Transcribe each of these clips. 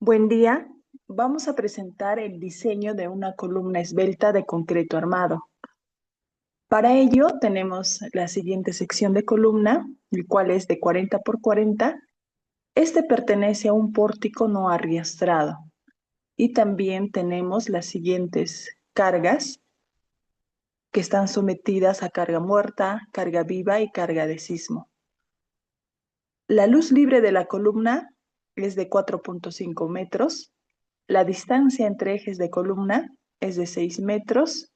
Buen día. Vamos a presentar el diseño de una columna esbelta de concreto armado. Para ello tenemos la siguiente sección de columna, el cual es de 40 por 40. Este pertenece a un pórtico no arriastrado. Y también tenemos las siguientes cargas que están sometidas a carga muerta, carga viva y carga de sismo. La luz libre de la columna es de 4.5 metros. La distancia entre ejes de columna es de 6 metros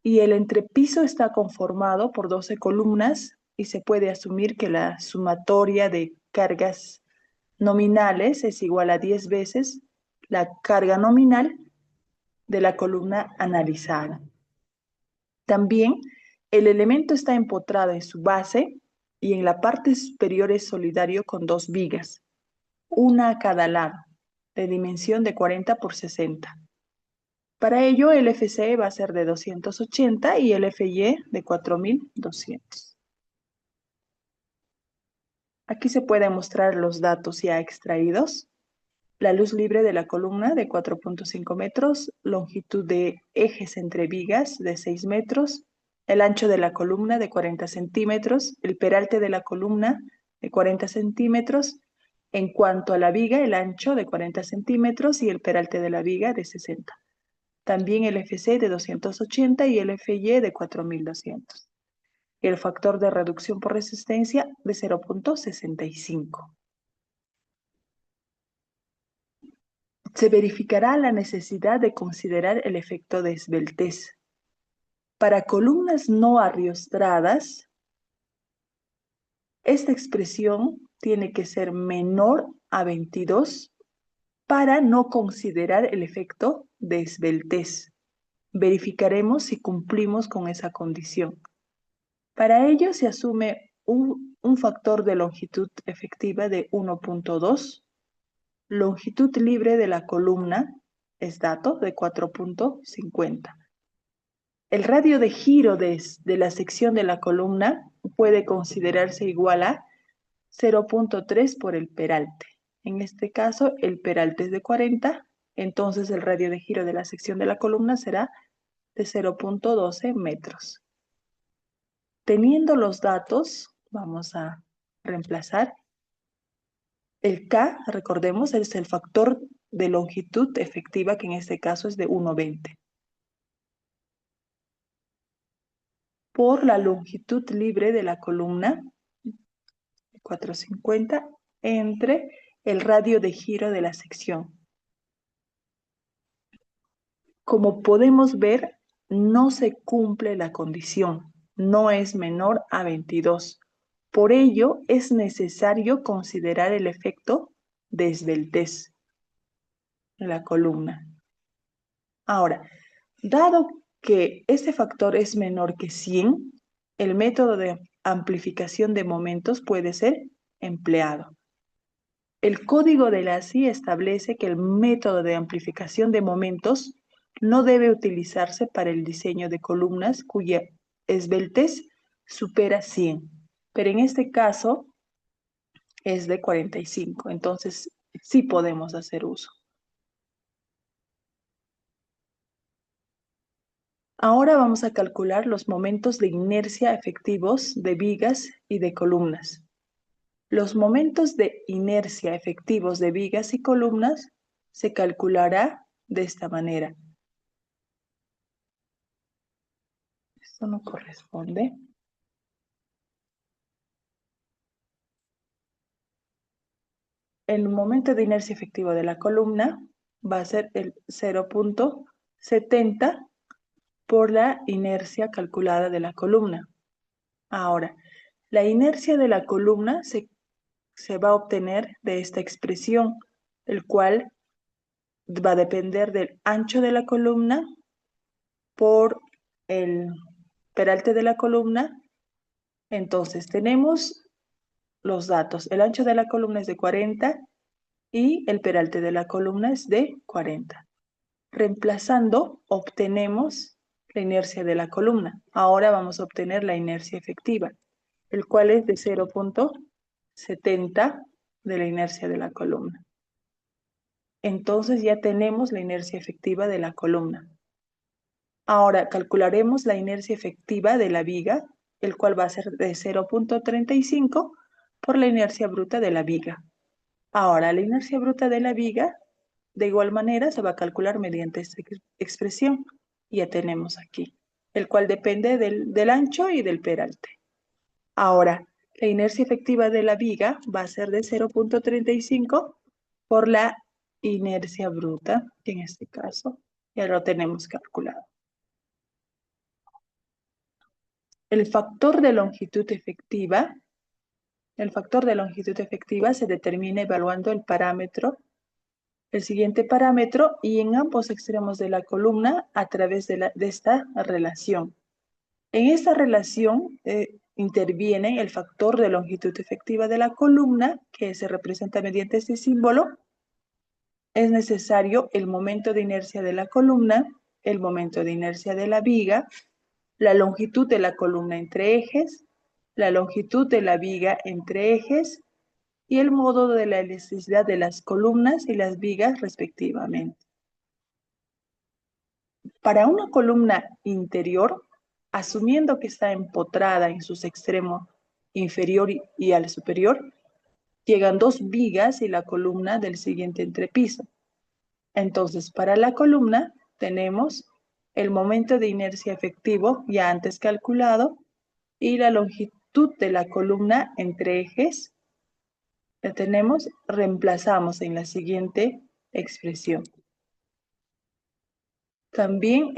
y el entrepiso está conformado por 12 columnas y se puede asumir que la sumatoria de cargas nominales es igual a 10 veces la carga nominal de la columna analizada. También el elemento está empotrado en su base y en la parte superior es solidario con dos vigas, una a cada lado, de dimensión de 40 por 60. Para ello, el FC va a ser de 280 y el FY de 4200. Aquí se pueden mostrar los datos ya extraídos. La luz libre de la columna de 4.5 metros, longitud de ejes entre vigas de 6 metros, el ancho de la columna de 40 centímetros, el peralte de la columna de 40 centímetros, en cuanto a la viga, el ancho de 40 centímetros y el peralte de la viga de 60. También el FC de 280 y el FY de 4200. Y el factor de reducción por resistencia de 0.65. Se verificará la necesidad de considerar el efecto de esbeltez. Para columnas no arriostradas, esta expresión tiene que ser menor a 22 para no considerar el efecto de esbeltez. Verificaremos si cumplimos con esa condición. Para ello se asume un factor de longitud efectiva de 1.2, longitud libre de la columna es dato de 4.50. El radio de giro de la sección de la columna puede considerarse igual a 0.3 por el peralte. En este caso, el peralte es de 40, entonces el radio de giro de la sección de la columna será de 0.12 metros. Teniendo los datos, vamos a reemplazar. El K, recordemos, es el factor de longitud efectiva, que en este caso es de 1,20. Por la longitud libre de la columna, 450, entre el radio de giro de la sección. Como podemos ver, no se cumple la condición, no es menor a 22. Por ello, es necesario considerar el efecto de esbeltez en la columna. Ahora, dado que este factor es menor que 100, el método de amplificación de momentos puede ser empleado. El código de la ASCII establece que el método de amplificación de momentos no debe utilizarse para el diseño de columnas cuya esbeltez supera 100, pero en este caso es de 45, entonces sí podemos hacer uso. Ahora vamos a calcular los momentos de inercia efectivos de vigas y de columnas. Los momentos de inercia efectivos de vigas y columnas se calculará de esta manera. Esto no corresponde. El momento de inercia efectivo de la columna va a ser el 0.70 por la inercia calculada de la columna. Ahora, la inercia de la columna se va a obtener de esta expresión, el cual va a depender del ancho de la columna por el peralte de la columna. Entonces tenemos los datos. El ancho de la columna es de 40 y el peralte de la columna es de 40. Reemplazando, obtenemos la inercia de la columna. Ahora vamos a obtener la inercia efectiva, el cual es de 0.70 de la inercia de la columna. entonces ya tenemos la inercia efectiva de la columna. Ahora calcularemos la inercia efectiva de la viga, el cual va a ser de 0.35 por la inercia bruta de la viga. Ahora, la inercia bruta de la viga, de igual manera, se va a calcular mediante esta expresión. Ya tenemos aquí, el cual depende del ancho y del peralte. Ahora, la inercia efectiva de la viga va a ser de 0.35 por la inercia bruta, que en este caso ya lo tenemos calculado. El factor de longitud efectiva se determina evaluando el siguiente parámetro y en ambos extremos de la columna a través de esta relación. En esta relación interviene el factor de longitud efectiva de la columna, que se representa mediante este símbolo. Es necesario el momento de inercia de la columna, el momento de inercia de la viga, la longitud de la columna entre ejes, la longitud de la viga entre ejes y el modo de la elasticidad de las columnas y las vigas respectivamente. Para una columna interior, asumiendo que está empotrada en sus extremos inferior y al superior, llegan dos vigas y la columna del siguiente entrepiso. Entonces, para la columna tenemos el momento de inercia efectivo ya antes calculado y la longitud de la columna entre ejes la tenemos, reemplazamos en la siguiente expresión. También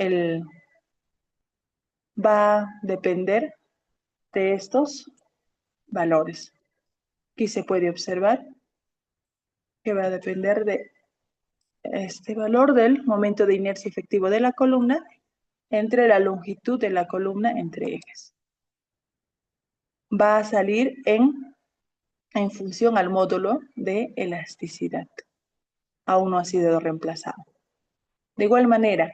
va a depender de estos valores. Aquí se puede observar que va a depender de este valor del momento de inercia efectivo de la columna entre la longitud de la columna entre ejes. Va a salir en función al módulo de elasticidad. Aún no ha sido reemplazado. De igual manera,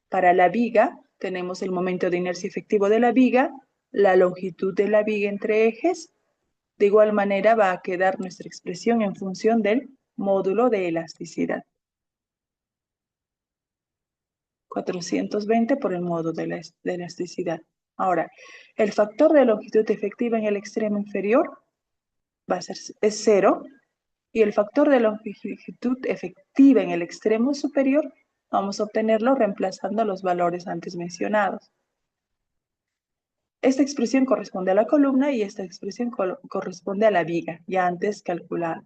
para la viga tenemos el momento de inercia efectivo de la viga, la longitud de la viga entre ejes. De igual manera va a quedar nuestra expresión en función del módulo de elasticidad. 420 por el módulo de elasticidad. Ahora, el factor de longitud efectiva en el extremo inferior es 0 y el factor de longitud efectiva en el extremo superior vamos a obtenerlo reemplazando los valores antes mencionados. Esta expresión corresponde a la columna y esta expresión corresponde a la viga, ya antes calculada.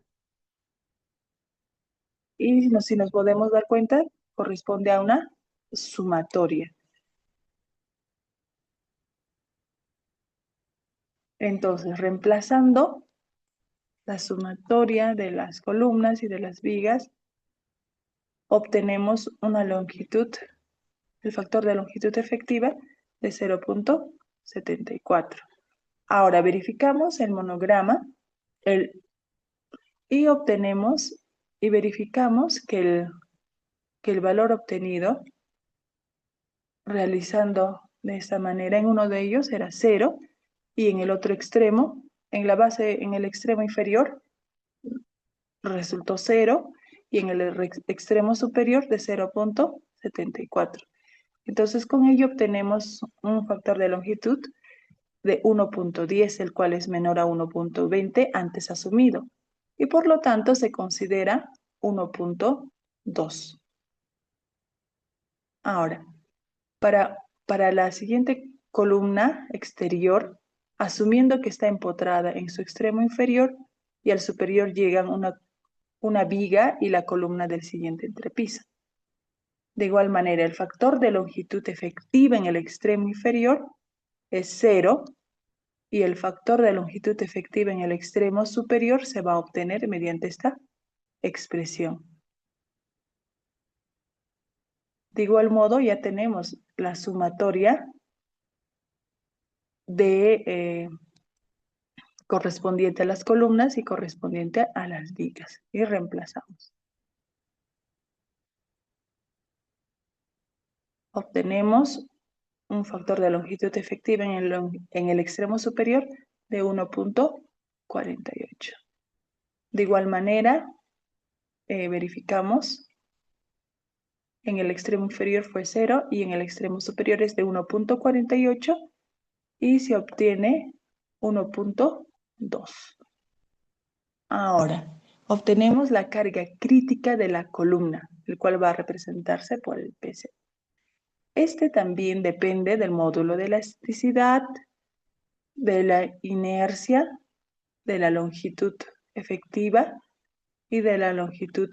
Y si nos podemos dar cuenta, corresponde a una sumatoria. Entonces, reemplazando la sumatoria de las columnas y de las vigas, obtenemos una longitud, el factor de longitud efectiva de 0.74. Ahora verificamos el monograma y obtenemos y verificamos que el valor obtenido realizando de esta manera en uno de ellos era 0 y en el otro extremo, en la base, en el extremo inferior resultó 0 y en el extremo superior de 0.74. Entonces con ello obtenemos un factor de longitud de 1.10, el cual es menor a 1.20 antes asumido, y por lo tanto se considera 1.2. Ahora, para la siguiente columna exterior, asumiendo que está empotrada en su extremo inferior y al superior llegan una viga y la columna del siguiente entrepiso. De igual manera, el factor de longitud efectiva en el extremo inferior es 0 y el factor de longitud efectiva en el extremo superior se va a obtener mediante esta expresión. De igual modo, ya tenemos la sumatoria correspondiente a las columnas y correspondiente a las vigas. Y reemplazamos. Obtenemos un factor de longitud efectiva en el extremo superior de 1.48. De igual manera, verificamos. En el extremo inferior fue 0 y en el extremo superior es de 1.48 y se obtiene 1.2. Ahora, obtenemos la carga crítica de la columna, el cual va a representarse por el PC. Este también depende del módulo de elasticidad, de la inercia, de la longitud efectiva y de la longitud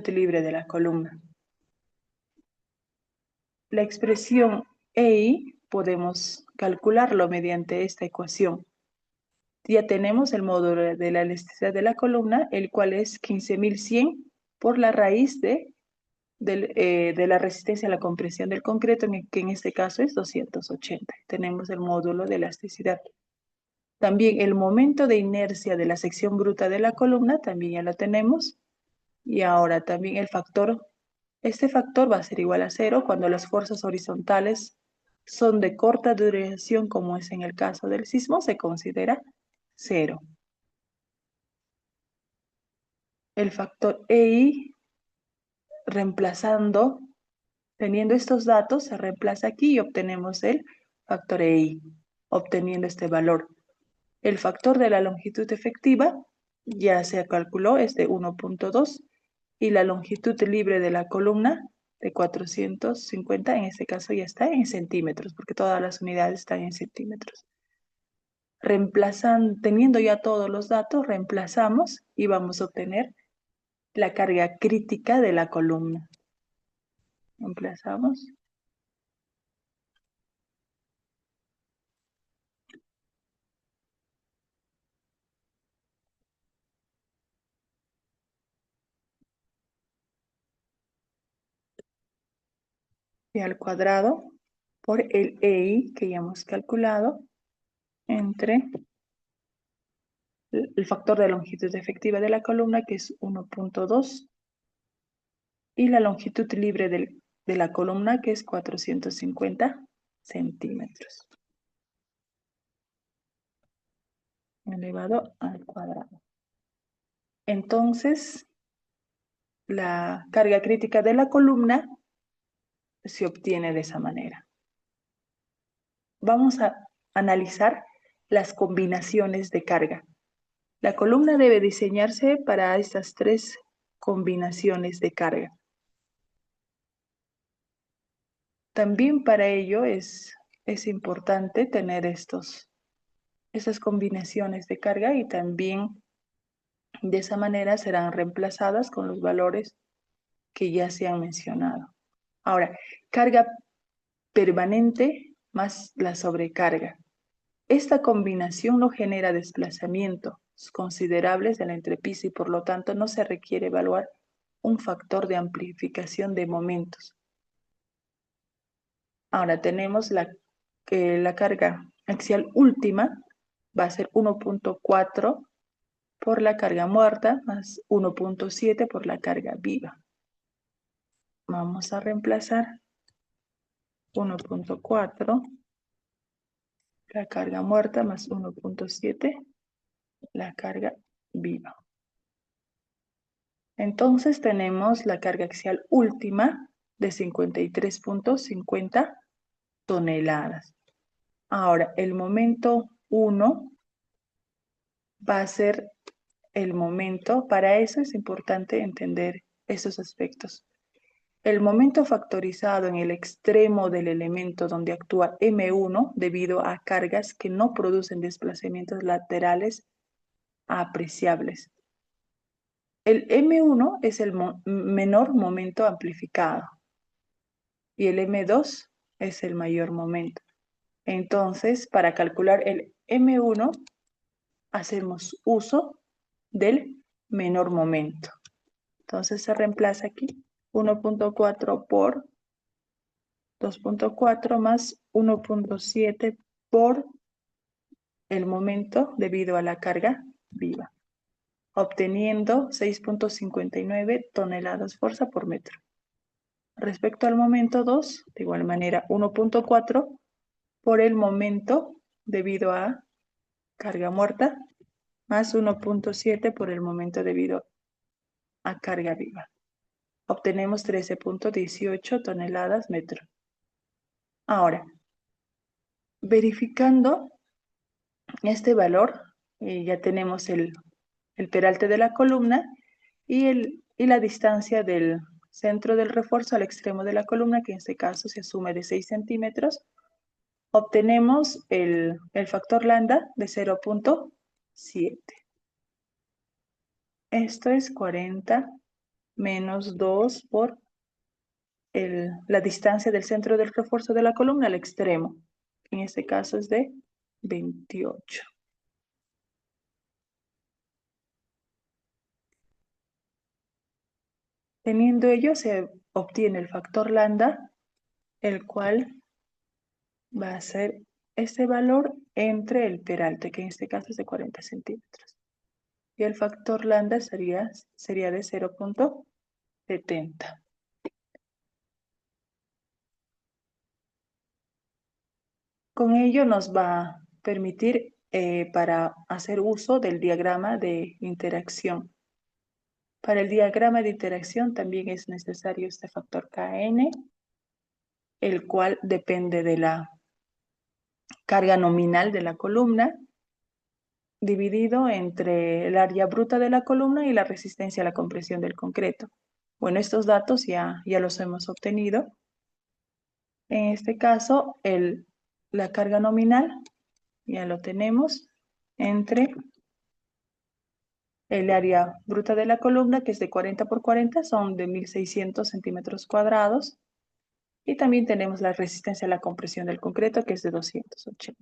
libre de la columna. La expresión EI podemos calcularlo mediante esta ecuación. Ya tenemos el módulo de la elasticidad de la columna, el cual es 15.100 por la raíz de la resistencia a la compresión del concreto, que en este caso es 280. Tenemos el módulo de elasticidad. También el momento de inercia de la sección bruta de la columna, también ya lo tenemos. Y ahora también el factor, este factor va a ser igual a 0 cuando las fuerzas horizontales son de corta duración, como es en el caso del sismo, se considera 0. El factor EI, reemplazando, teniendo estos datos, se reemplaza aquí y obtenemos el factor EI, obteniendo este valor. El factor de la longitud efectiva ya se calculó, es de 1.2 y la longitud libre de la columna de 450, en este caso ya está en centímetros, porque todas las unidades están en centímetros. Teniendo ya todos los datos, reemplazamos y vamos a obtener la carga crítica de la columna. Reemplazamos. Y al cuadrado por el EI que ya hemos calculado entre el factor de longitud efectiva de la columna, que es 1.2, y la longitud libre de la columna, que es 450 centímetros, elevado al cuadrado. Entonces, la carga crítica de la columna se obtiene de esa manera. Vamos a analizar las combinaciones de carga. La columna debe diseñarse para estas 3 combinaciones de carga. También para ello es importante tener esas combinaciones de carga y también de esa manera serán reemplazadas con los valores que ya se han mencionado. Ahora, carga permanente más la sobrecarga. Esta combinación no genera desplazamientos considerables de la entrepisa y por lo tanto no se requiere evaluar un factor de amplificación de momentos. Ahora tenemos la carga axial última, va a ser 1.4 por la carga muerta más 1.7 por la carga viva. Vamos a reemplazar 1.4, la carga muerta más 1.7, la carga viva. Entonces tenemos la carga axial última de 53.50 toneladas. Ahora, el momento 1 va a ser el momento. Para eso es importante entender esos aspectos. El momento factorizado en el extremo del elemento donde actúa M1 debido a cargas que no producen desplazamientos laterales apreciables. El M1 es el menor momento amplificado y el M2 es el mayor momento. Entonces, para calcular el M1, hacemos uso del menor momento. Entonces se reemplaza aquí 1.4 por 2.4 más 1.7 por el momento debido a la carga viva, obteniendo 6.59 toneladas fuerza por metro. Respecto al momento 2, de igual manera 1.4 por el momento debido a carga muerta más 1.7 por el momento debido a carga viva. Obtenemos 13.18 toneladas metro. Ahora, verificando este valor, ya tenemos el peralte de la columna y la distancia del centro del refuerzo al extremo de la columna, que en este caso se asume de 6 centímetros. Obtenemos el factor lambda de 0.7. Esto es 40 menos 2 por la distancia del centro del refuerzo de la columna al extremo. En este caso es de 28. Teniendo ello, se obtiene el factor lambda, el cual va a ser este valor entre el peralte, que en este caso es de 40 centímetros. Y el factor lambda sería de 0.70. Con ello nos va a permitir para hacer uso del diagrama de interacción. Para el diagrama de interacción también es necesario este factor Kn, el cual depende de la carga nominal de la columna, dividido entre el área bruta de la columna y la resistencia a la compresión del concreto. Bueno, estos datos ya los hemos obtenido. En este caso, la carga nominal ya lo tenemos entre el área bruta de la columna, que es de 40 por 40, son de 1600 centímetros cuadrados. Y también tenemos la resistencia a la compresión del concreto, que es de 280.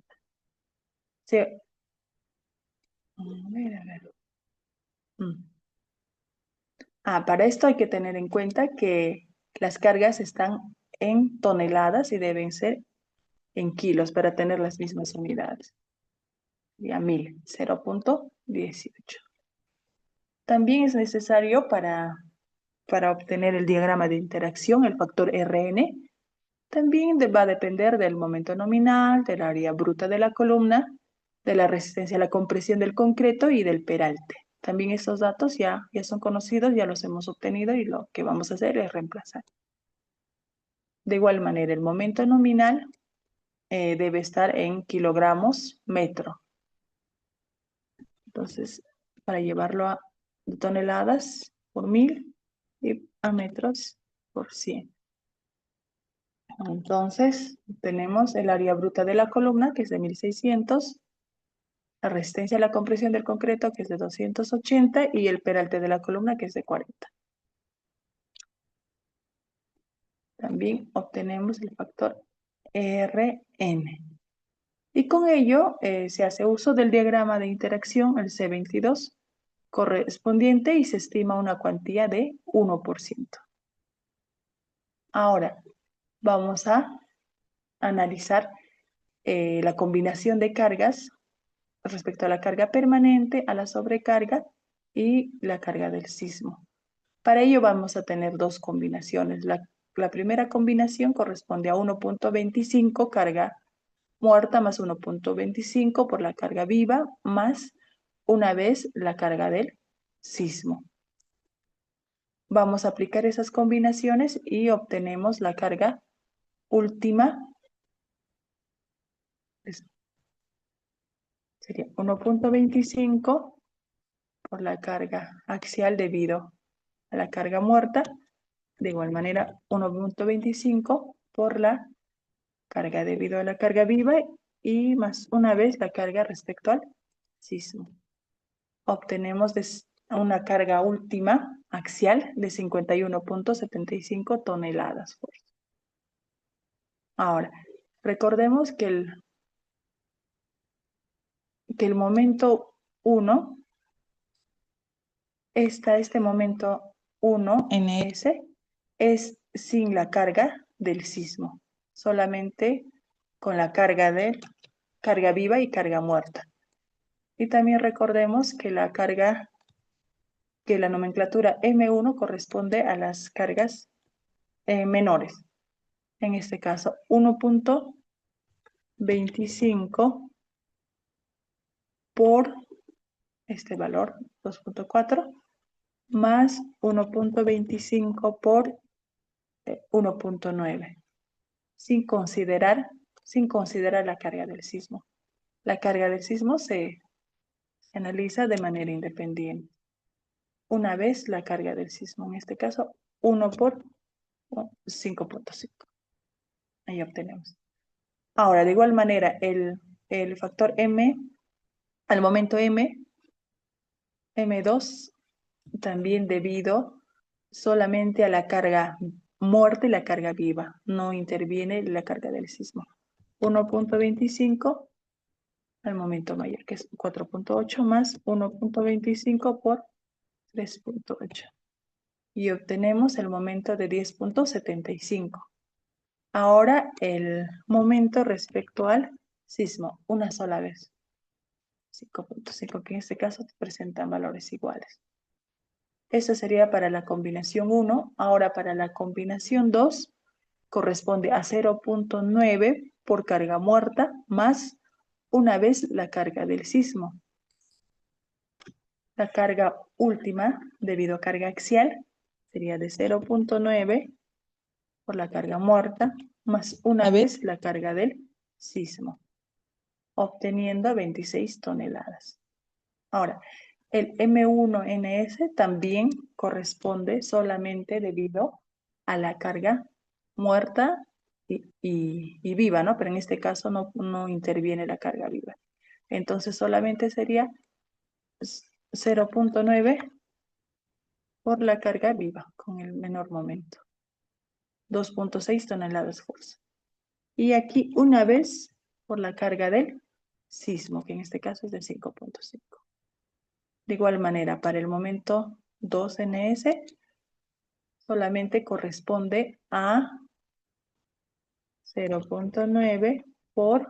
Sí. A ver, a ver. Para esto hay que tener en cuenta que las cargas están en toneladas y deben ser en kilos para tener las mismas unidades. Ya 1000, 0.18. También es necesario para obtener el diagrama de interacción, el factor Rn. También va a depender del momento nominal, del área bruta de la columna, de la resistencia a la compresión del concreto y del peralte. También estos datos ya son conocidos, ya los hemos obtenido y lo que vamos a hacer es reemplazar. De igual manera, el momento nominal debe estar en kilogramos metro. Entonces, para llevarlo a toneladas por 1000 y a metros por 100. Entonces, tenemos el área bruta de la columna, que es de 1600, la resistencia a la compresión del concreto, que es de 280, y el peralte de la columna, que es de 40. También obtenemos el factor Rn. Y con ello se hace uso del diagrama de interacción, el C22, correspondiente, y se estima una cuantía de 1%. Ahora, vamos a analizar la combinación de cargas respecto a la carga permanente, a la sobrecarga y la carga del sismo. Para ello vamos a tener dos combinaciones. La primera combinación corresponde a 1.25 carga muerta más 1.25 por la carga viva más una vez la carga del sismo. Vamos a aplicar esas combinaciones y obtenemos la carga última. Sería 1.25 por la carga axial debido a la carga muerta. De igual manera, 1.25 por la carga debido a la carga viva y más una vez la carga respecto al sismo. Obtenemos una carga última axial de 51.75 toneladas. Ahora, recordemos que el momento 1, este momento 1, NS, es sin la carga del sismo, solamente con la carga viva y carga muerta. Y también recordemos que la nomenclatura M1 corresponde a las cargas menores. En este caso, 1.25 por este valor, 2.4, más 1.25 por 1.9, sin considerar la carga del sismo. La carga del sismo se analiza de manera independiente. Una vez la carga del sismo, en este caso, 1 por 5.5. Ahí obtenemos. Ahora, de igual manera, el factor M, al momento M2, también debido solamente a la carga muerta y la carga viva. No interviene la carga del sismo. 1.25 al momento mayor, que es 4.8 más 1.25 por 3.8. Y obtenemos el momento de 10.75. Ahora el momento respecto al sismo, una sola vez. 5.5, que en este caso presentan valores iguales. Eso sería para la combinación 1. Ahora para la combinación 2 corresponde a 0.9 por carga muerta más una vez la carga del sismo. La carga última, debido a carga axial, sería de 0.9 por la carga muerta más una vez la carga del sismo, obteniendo 26 toneladas. Ahora, el M1NS también corresponde solamente debido a la carga muerta y viva, ¿no? Pero en este caso no interviene la carga viva. Entonces solamente sería 0.9 por la carga viva con el menor momento. 2.6 toneladas fuerza. Y aquí una vez por la carga del sismo, que en este caso es de 5.5. De igual manera, para el momento 2NS solamente corresponde a 0.9 por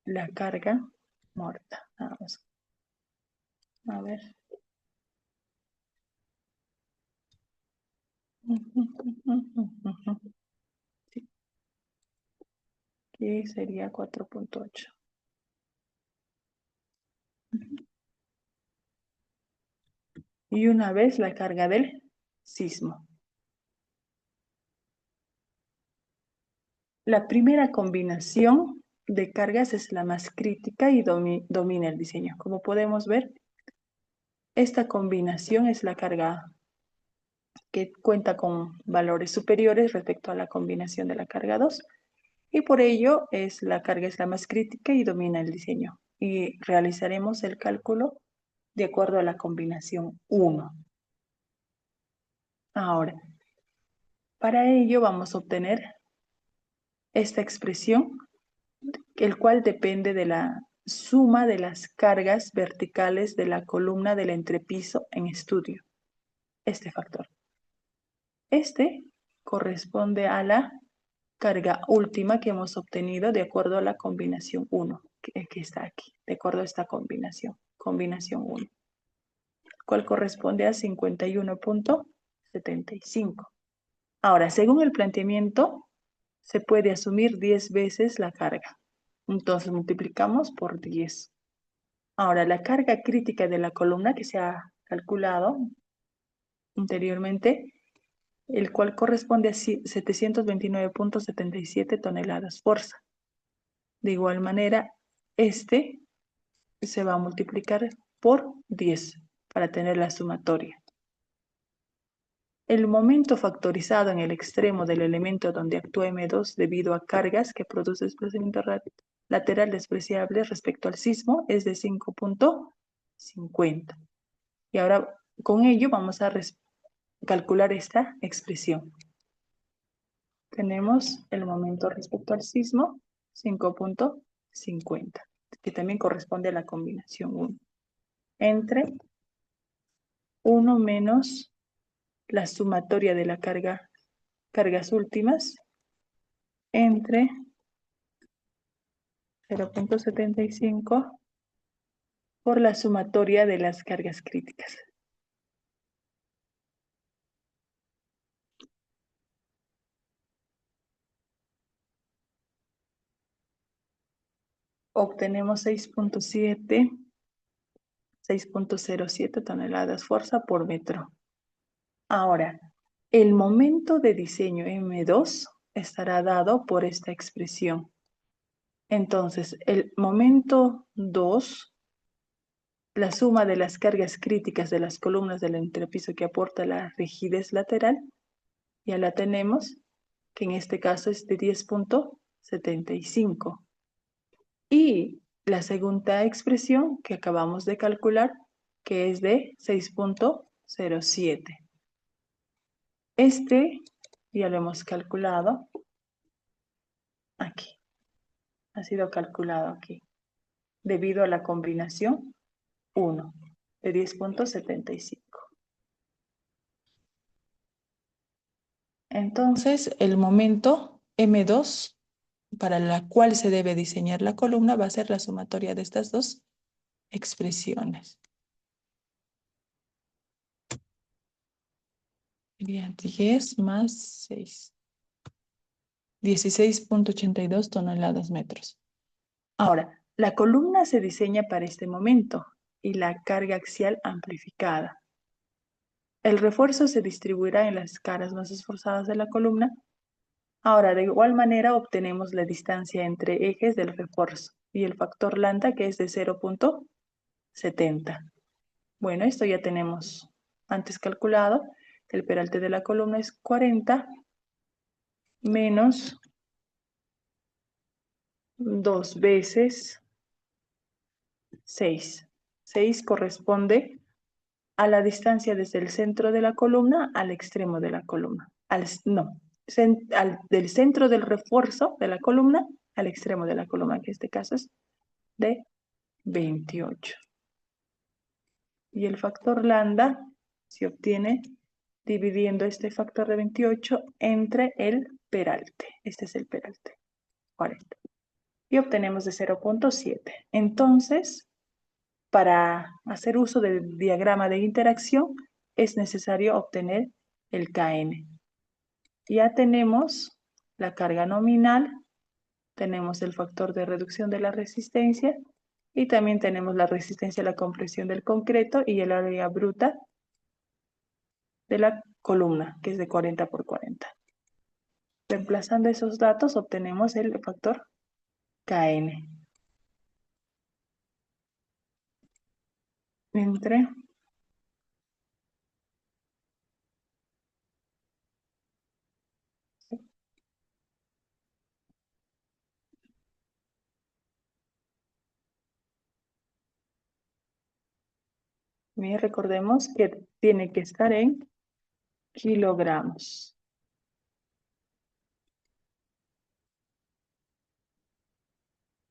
la carga muerta. Vamos a ver. Sí, aquí sería 4.8. Y una vez la carga del sismo. La primera combinación de cargas es la más crítica y domina el diseño. Como podemos ver, esta combinación es la carga que cuenta con valores superiores respecto a la combinación de la carga 2 y por ello la carga es la más crítica y domina el diseño. Y realizaremos el cálculo de acuerdo a la combinación 1. Ahora, para ello vamos a obtener esta expresión, el cual depende de la suma de las cargas verticales de la columna del entrepiso en estudio. Este factor. Este corresponde a la carga última que hemos obtenido de acuerdo a la combinación 1, que está aquí, de acuerdo a esta combinación 1, cual corresponde a 51.75. Ahora, según el planteamiento, se puede asumir 10 veces la carga. Entonces multiplicamos por 10. Ahora, la carga crítica de la columna que se ha calculado anteriormente, el cual corresponde a 729.77 toneladas fuerza. De igual manera, este se va a multiplicar por 10 para tener la sumatoria. El momento factorizado en el extremo del elemento donde actúa M2 debido a cargas que produce desplazamiento lateral despreciable respecto al sismo es de 5.50. Y ahora con ello vamos a calcular esta expresión. Tenemos el momento respecto al sismo, 5.50, que también corresponde a la combinación 1, entre 1 menos la sumatoria de la cargas últimas, entre 0.75 por la sumatoria de las cargas críticas. Obtenemos 6.7 6.07 toneladas fuerza por metro. Ahora, el momento de diseño M2 estará dado por esta expresión. Entonces, el momento 2, la suma de las cargas críticas de las columnas del entrepiso que aporta la rigidez lateral, ya la tenemos, que en este caso es de 10.75. Y la segunda expresión que acabamos de calcular, que es de 6.07. Este ya lo hemos calculado aquí. Ha sido calculado aquí, debido a la combinación 1 de 10.75. Entonces, el momento M2 para la cual se debe diseñar la columna va a ser la sumatoria de estas dos expresiones. Sería 10 más 6. 16.82 toneladas metros. Ahora, la columna se diseña para este momento y la carga axial amplificada. El refuerzo se distribuirá en las caras más esforzadas de la columna. Ahora, de igual manera, obtenemos la distancia entre ejes del refuerzo y el factor lambda, que es de 0.70. Bueno, esto ya tenemos antes calculado. El peralte de la columna es 40 menos 2 veces 6. 6 corresponde a la distancia desde el centro de la columna al extremo de la columna. Del centro del refuerzo de la columna al extremo de la columna, que en este caso es de 28. Y el factor lambda se obtiene dividiendo este factor de 28 entre el peralte. Este es el peralte, 40. Y obtenemos de 0.7. Entonces, para hacer uso del diagrama de interacción, es necesario obtener el Kn. Ya tenemos la carga nominal, tenemos el factor de reducción de la resistencia y también tenemos la resistencia a la compresión del concreto y el área bruta de la columna, que es de 40 por 40. Reemplazando esos datos, obtenemos el factor Kn. Entre Bien, recordemos que tiene que estar en kilogramos.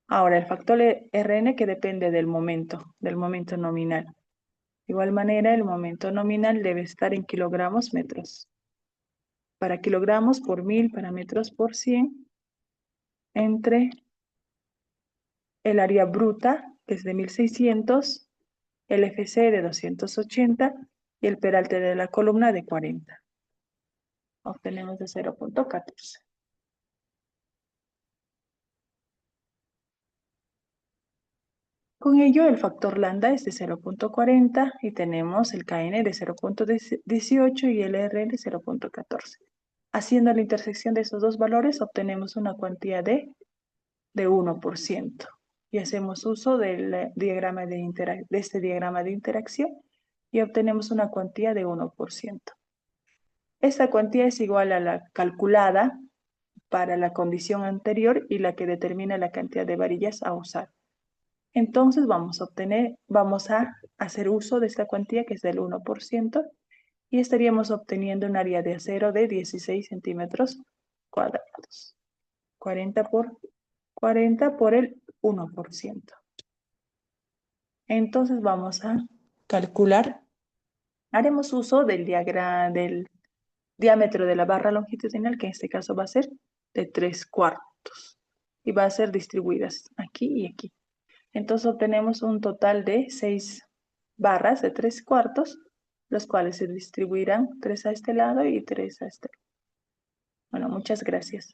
Ahora, el factor Rn que depende del momento nominal. De igual manera, el momento nominal debe estar en kilogramos metros. Para kilogramos por 1000, para metros por 100, entre el área bruta, que es de 1600, el FC de 280 y el peralte de la columna de 40. Obtenemos de 0.14. Con ello, el factor lambda es de 0.40 y tenemos el Kn de 0.18 y el Rn de 0.14. Haciendo la intersección de esos dos valores, obtenemos una cuantía de 1%. Y hacemos uso del diagrama de este diagrama de interacción y obtenemos una cuantía de 1%. Esta cuantía es igual a la calculada para la condición anterior y la que determina la cantidad de varillas a usar. Entonces vamos a hacer uso de esta cuantía que es del 1% y estaríamos obteniendo un área de acero de 16 centímetros cuadrados. 40 por el 1%. Entonces vamos a calcular, haremos uso del diámetro de la barra longitudinal, que en este caso va a ser de 3/4 y va a ser distribuidas aquí y aquí. Entonces obtenemos un total de 6 barras de 3/4, los cuales se distribuirán 3 a este lado y 3 a este lado. Bueno, muchas gracias.